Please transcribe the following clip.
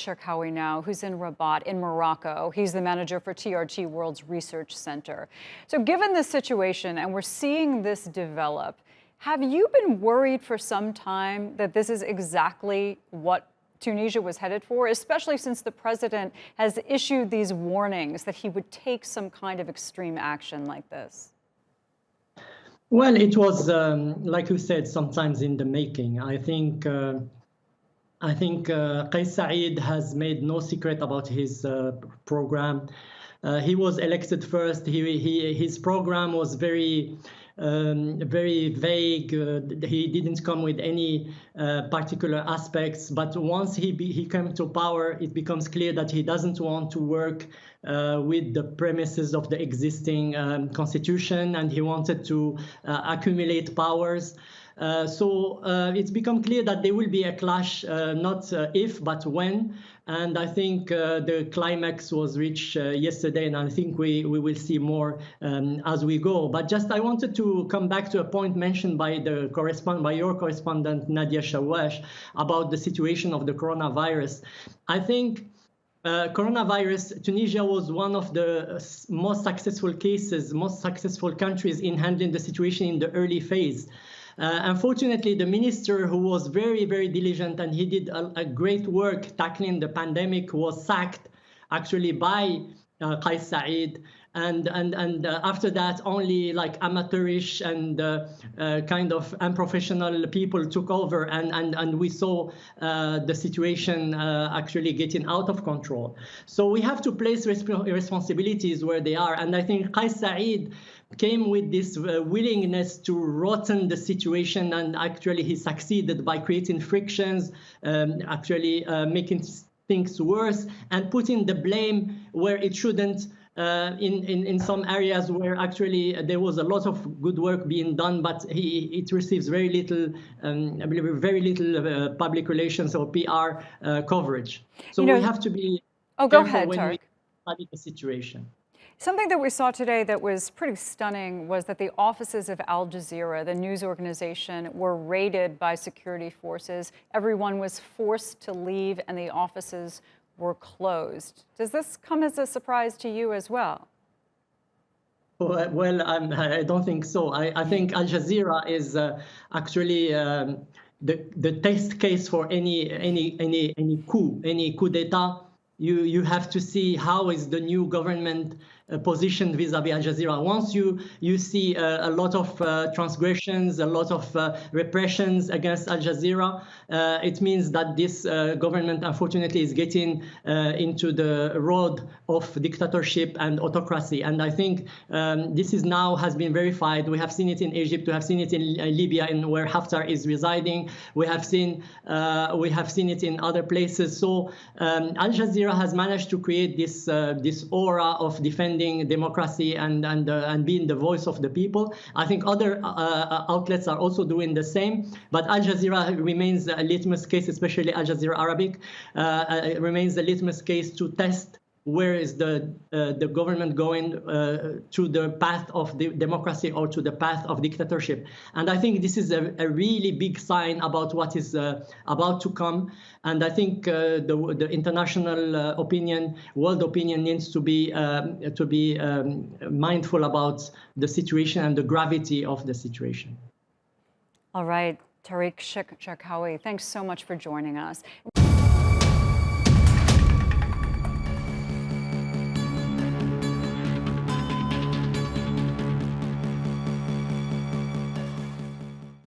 Cherkaoui now, who's in Rabat in Morocco. He's the manager for TRT World's Research Center. So given this situation, and we're seeing this develop, have you been worried for some time that this is exactly what Tunisia was headed for, especially since the president has issued these warnings that he would take some kind of extreme action like this? Well, it was, like you said, sometimes in the making. I think Saied has made no secret about his program. He was elected first. His program was very vague. He didn't come with any particular aspects. But once he came to power, it becomes clear that he doesn't want to work with the premises of the existing constitution, and he wanted to accumulate powers. So it's become clear that there will be a clash, not if, but when. And I think the climax was reached yesterday, and I think we will see more as we go. But just I wanted to come back to a point mentioned by your correspondent, Nadia Shawash, about the situation of the coronavirus. I think coronavirus, Tunisia was one of the most successful cases, most successful countries in handling the situation in the early phase. Unfortunately, the minister, who was very, very diligent, and he did a great work tackling the pandemic, was sacked actually by Saied. And after that, only like amateurish and kind of unprofessional people took over, and we saw the situation actually getting out of control. So we have to place responsibilities where they are. And I think Saied came with this willingness to rotten the situation, and actually he succeeded by creating frictions, actually making things worse, and putting the blame where it shouldn't. In some areas where actually there was a lot of good work being done, but it receives very little, I believe, very little public relations or PR coverage. So we have to be careful when we study the situation. Something that we saw today that was pretty stunning was that the offices of Al Jazeera, the news organization, were raided by security forces. Everyone was forced to leave, and the offices were closed. Does this come as a surprise to you as well? Well, I don't think so. I think Al Jazeera is actually the test case for any coup d'etat. You have to see how is the new government positioned vis-a-vis Al Jazeera. Once you see a lot of transgressions, a lot of repressions against Al Jazeera, it means that this government, unfortunately, is getting into the road of dictatorship and autocracy. And I think this is now has been verified. We have seen it in Egypt. We have seen it in Libya, where Haftar is residing. We have seen it in other places. So Al Jazeera has managed to create this aura of defending democracy and being the voice of the people. I think other outlets are also doing the same, but Al Jazeera remains a litmus case, especially Al Jazeera Arabic, remains a litmus case to test where is the government going, to the path of democracy or to the path of dictatorship. And I think this is a really big sign about what is about to come. And I think the international opinion, world opinion, needs to be mindful about the situation and the gravity of the situation. All right, Tarek Cherkaoui, thanks so much for joining us.